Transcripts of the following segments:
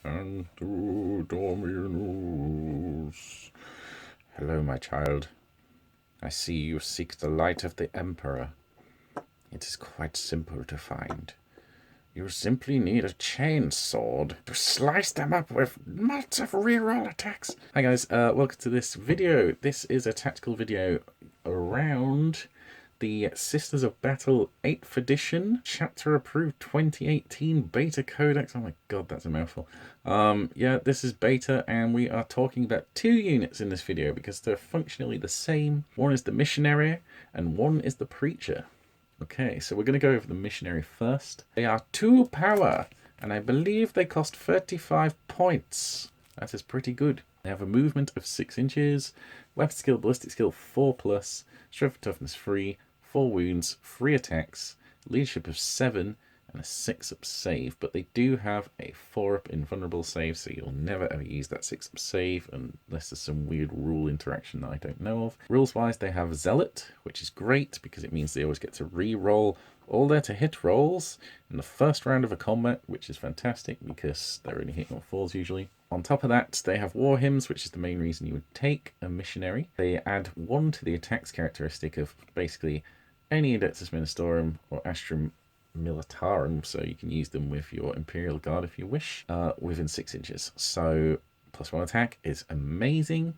Sancto Dominus. Hello, my child. I see you seek the light of the Emperor. It is quite simple to find. You simply need a chain sword to slice them up with lots of reroll attacks. Hi guys, welcome to this video. This is a tactical video around the Sisters of Battle 8th edition, chapter approved 2018 beta codex. Oh my god, that's a mouthful. Yeah, this is beta, and we are talking about two units in this video because they're functionally the same. One is the Missionary, and one is the Preacher. Okay, so we're going to go over the Missionary first. They are 2 power, and I believe they cost 35 points. That is pretty good. They have a movement of 6 inches, weapon skill, ballistic skill 4+, strength and toughness 3, 4 wounds, 3 attacks, leadership of 7, and a 6-up save. But they do have a 4-up invulnerable save, so you'll never ever use that 6-up save unless there's some weird rule interaction that I don't know of. Rules-wise, they have Zealot, which is great because it means they always get to re-roll all their to-hit rolls in the first round of a combat, which is fantastic because they're only hitting on 4s usually. On top of that, they have War Hymns, which is the main reason you would take a Missionary. They add 1 to the attacks characteristic of basically any Adeptus Ministorum or Astrum Militarum, so you can use them with your Imperial Guard if you wish, within 6 inches. So +1 attack is amazing.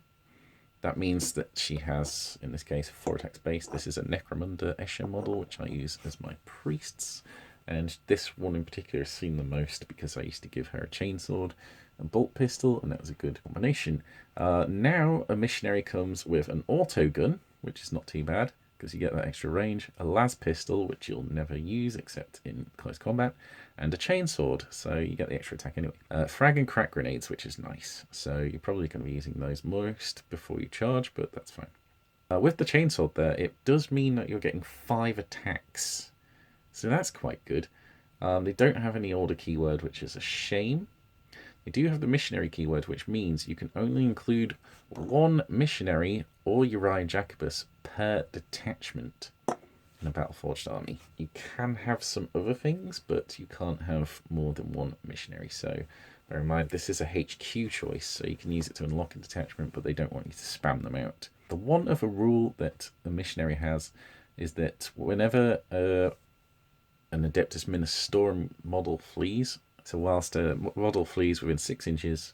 That means that she has, in this case, 4 attacks base. This is a Necromunda Escher model, which I use as my priests. And this one in particular has seen the most because I used to give her a chainsword and bolt pistol, and that was a good combination. Now a Missionary comes with an auto gun, which is not too bad because you get that extra range, a las pistol, which you'll never use except in close combat, and a chainsword, so you get the extra attack anyway. Frag and crack grenades, which is nice, so you're probably going to be using those most before you charge, but that's fine. With the chainsword there, it does mean that you're getting 5 attacks, so that's quite good. They don't have any order keyword, which is a shame. They do have the Missionary keyword, which means you can only include 1 Missionary or Uriah Jacobus per detachment in a Battleforged army. You can have some other things, but you can't have more than 1 Missionary. So bear in mind, this is a HQ choice, so you can use it to unlock a detachment, but they don't want you to spam them out. The one other rule that the Missionary has is that whenever an Adeptus Ministorum model flees, so whilst a model flees within 6 inches,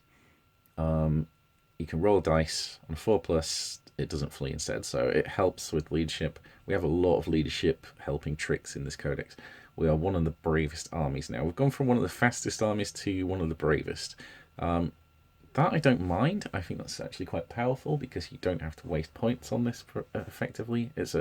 you can roll dice on 4+, it doesn't flee instead, so it helps with leadership. We have a lot of leadership helping tricks in this codex. We are one of the bravest armies now. We've gone from one of the fastest armies to one of the bravest. That I don't mind. I think that's actually quite powerful because you don't have to waste points on this effectively. It's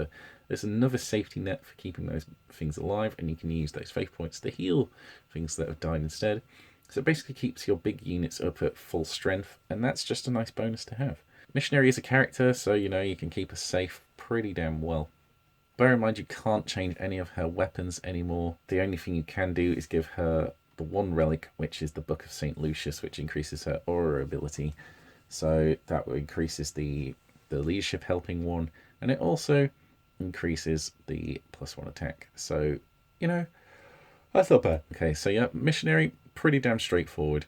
another safety net for keeping those things alive, and you can use those faith points to heal things that have died instead. So it basically keeps your big units up at full strength, and that's just a nice bonus to have. Missionary is a character, so you can keep her safe pretty damn well. Bear in mind you can't change any of her weapons anymore. The only thing you can do is give her the 1 relic, which is the Book of St. Lucius, which increases her aura ability. So that increases the leadership helping one, and it also increases the +1 attack. So, that's not bad. Okay, so yeah, Missionary, pretty damn straightforward.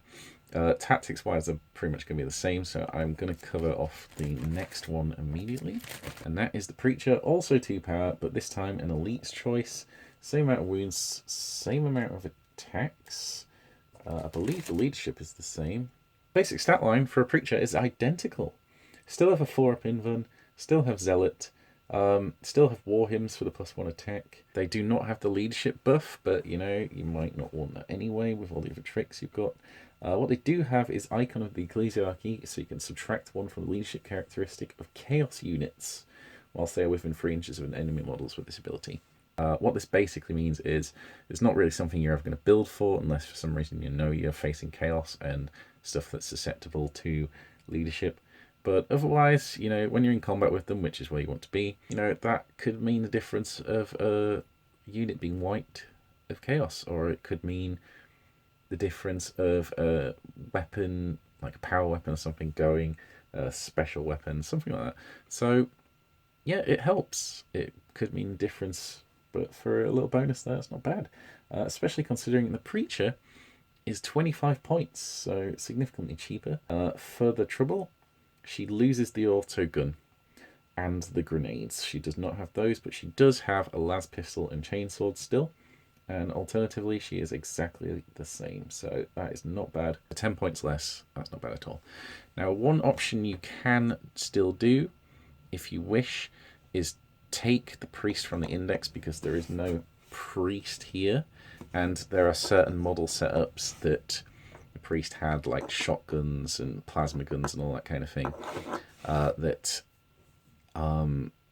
Tactics-wise, they're pretty much going to be the same, so I'm going to cover off the next one immediately. And that is the Preacher, also 2 power, but this time an Elite's choice. Same amount of wounds, same amount of attacks. I believe the leadership is the same. Basic stat line for a Preacher is identical. Still have a 4-up invuln, still have Zealot, still have War Hymns for the +1 attack. They do not have the leadership buff, but you might not want that anyway with all the other tricks you've got. What they do have is Icon of the Ecclesiarchy, so you can subtract 1 from the leadership characteristic of Chaos units whilst they are within 3 inches of an enemy models with this ability. What this basically means is it's not really something you're ever going to build for unless for some reason you're facing Chaos and stuff that's susceptible to leadership. But otherwise, when you're in combat with them, which is where you want to be, that could mean the difference of a unit being wiped of Chaos, or it could mean the difference of a weapon, like a power weapon or something, going a special weapon, something like that. So, yeah, it helps. It could mean difference, but for a little bonus there, it's not bad. Especially considering the Preacher is 25 points, so significantly cheaper. Further trouble, she loses the auto gun and the grenades. She does not have those, but she does have a las pistol and chainsword still. And alternatively, she is exactly the same. So that is not bad. 10 points less, that's not bad at all. Now, one option you can still do, if you wish, is take the priest from the index, because there is no priest here. And there are certain model setups that the priest had, like shotguns and plasma guns and all that kind of thing, that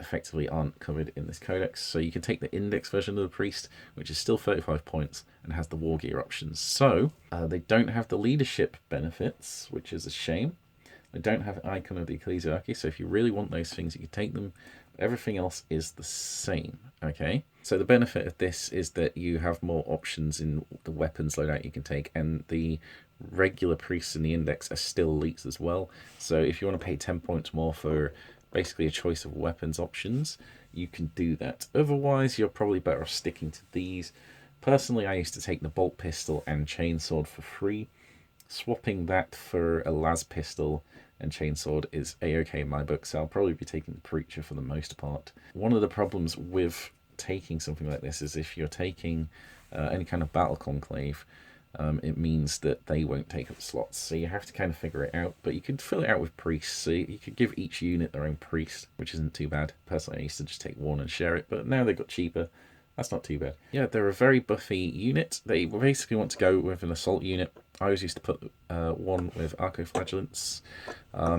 effectively aren't covered in this codex. So you can take the index version of the priest, which is still 35 points and has the war gear options. So they don't have the leadership benefits, which is a shame. They don't have icon of the ecclesiarchy, so if you really want those things, you can take them. Everything else is the same. Okay, so the benefit of this is that you have more options in the weapons loadout you can take, and the regular priests in the index are still elites as well. So if you want to pay 10 points more for basically a choice of weapons options, you can do that. Otherwise, you're probably better off sticking to these. Personally, I used to take the bolt pistol and chainsword for free. Swapping that for a las pistol and chainsword is a-okay in my book, so I'll probably be taking the preacher for the most part. One of the problems with taking something like this is if you're taking any kind of battle conclave, it means that they won't take up slots, so you have to kind of figure it out. But you could fill it out with priests, so you could give each unit their own priest, which isn't too bad. Personally, I used to just take one and share it, but now they got cheaper. That's not too bad. Yeah, they're a very buffy unit. They basically want to go with an assault unit. I always used to put one with arcoflagellants.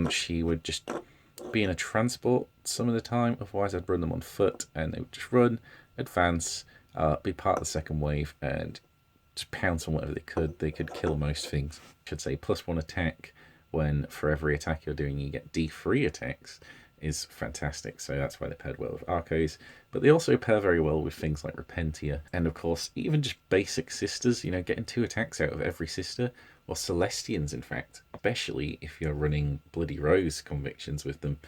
She would just be in a transport some of the time, otherwise I'd run them on foot, and they would just run, advance, be part of the second wave, and just pounce on whatever they could. They could kill most things. I should say +1 attack when for every attack you're doing you get D3 attacks is fantastic. So that's why they paired well with Arcos. But they also pair very well with things like Repentia. And of course, even just basic sisters, you know, getting 2 attacks out of every sister, or Celestians in fact, especially if you're running Bloody Rose convictions with them.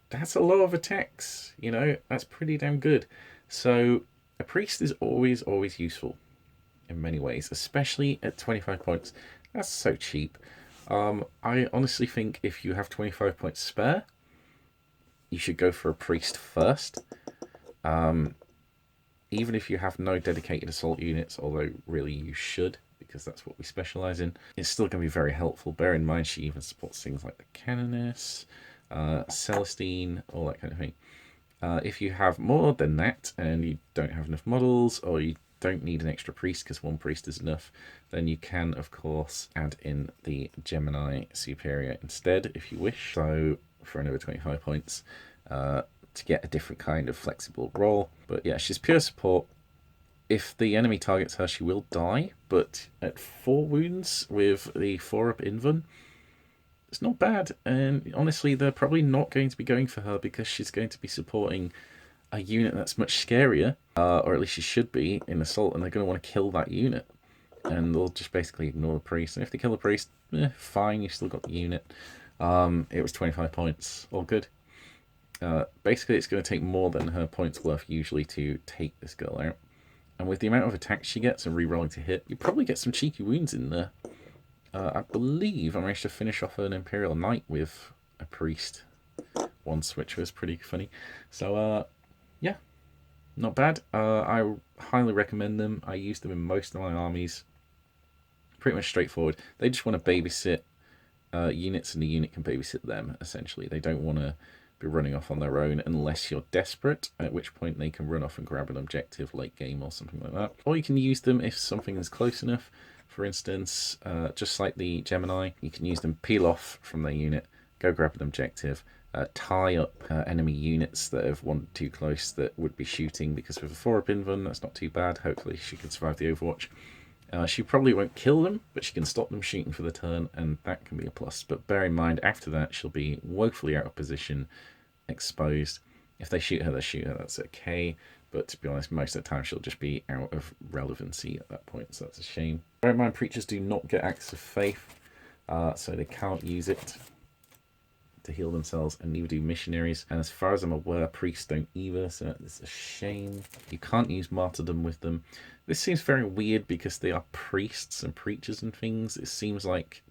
That's a lot of attacks, you know, that's pretty damn good. So a priest is always useful in many ways, especially at 25 points. That's so cheap. I honestly think if you have 25 points spare, you should go for a priest first. Even if you have no dedicated assault units, although really you should, because that's what we specialize in, it's still going to be very helpful. Bear in mind she even supports things like the Canoness, Celestine, all that kind of thing. If you have more than that and you don't have enough models, or you don't need an extra priest because 1 priest is enough, then you can of course add in the Gemini Superior instead if you wish. So for another 25 points to get a different kind of flexible role. But yeah, she's pure support. If the enemy targets her, she will die, but at 4 wounds with the 4-up invuln, it's not bad. And honestly, they're probably not going to be going for her because she's going to be supporting a unit that's much scarier, or at least she should be, in assault, and they're going to want to kill that unit. And they'll just basically ignore the priest. And if they kill the priest, fine, you've still got the unit. It was 25 points, all good. Basically, it's going to take more than her points worth usually to take this girl out. And with the amount of attacks she gets and re-rolling to hit, you probably get some cheeky wounds in there. I believe I managed to finish off an Imperial Knight with a priest once, which was pretty funny. So, yeah, not bad. I highly recommend them. I use them in most of my armies. Pretty much straightforward. They just want to babysit units, and the unit can babysit them, essentially. They don't want to be running off on their own unless you're desperate, at which point they can run off and grab an objective late game or something like that. Or you can use them if something is close enough. For instance, just like the Gemini, you can use them, peel off from their unit, go grab an objective, tie up enemy units that have wandered too close that would be shooting, because with a 4-up invuln, that's not too bad. Hopefully she can survive the Overwatch. She probably won't kill them, but she can stop them shooting for the turn, and that can be a plus. But bear in mind, after that, she'll be woefully out of position, exposed. If they shoot her, they shoot her, that's okay. But to be honest, most of the time she'll just be out of relevancy at that point, so that's a shame. Bear in mind, preachers do not get Acts of Faith, so they can't use it to heal themselves, and neither do missionaries. And as far as I'm aware, priests don't either, so it's a shame. You can't use martyrdom with them. This seems very weird because they are priests and preachers and things. It seems like,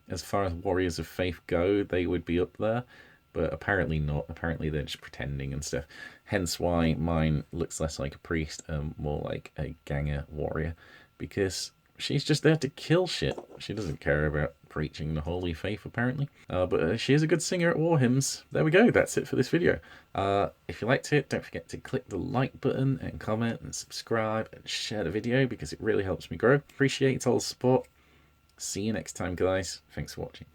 as far as warriors of faith go, they would be up there. But apparently not. Apparently they're just pretending and stuff. Hence why mine looks less like a priest and more like a ganger warrior. Because she's just there to kill shit. She doesn't care about preaching the holy faith, apparently. But she is a good singer at war hymns. There we go. That's it for this video. If you liked it, don't forget to click the like button and comment and subscribe and share the video because it really helps me grow. Appreciate all the support. See you next time, guys. Thanks for watching.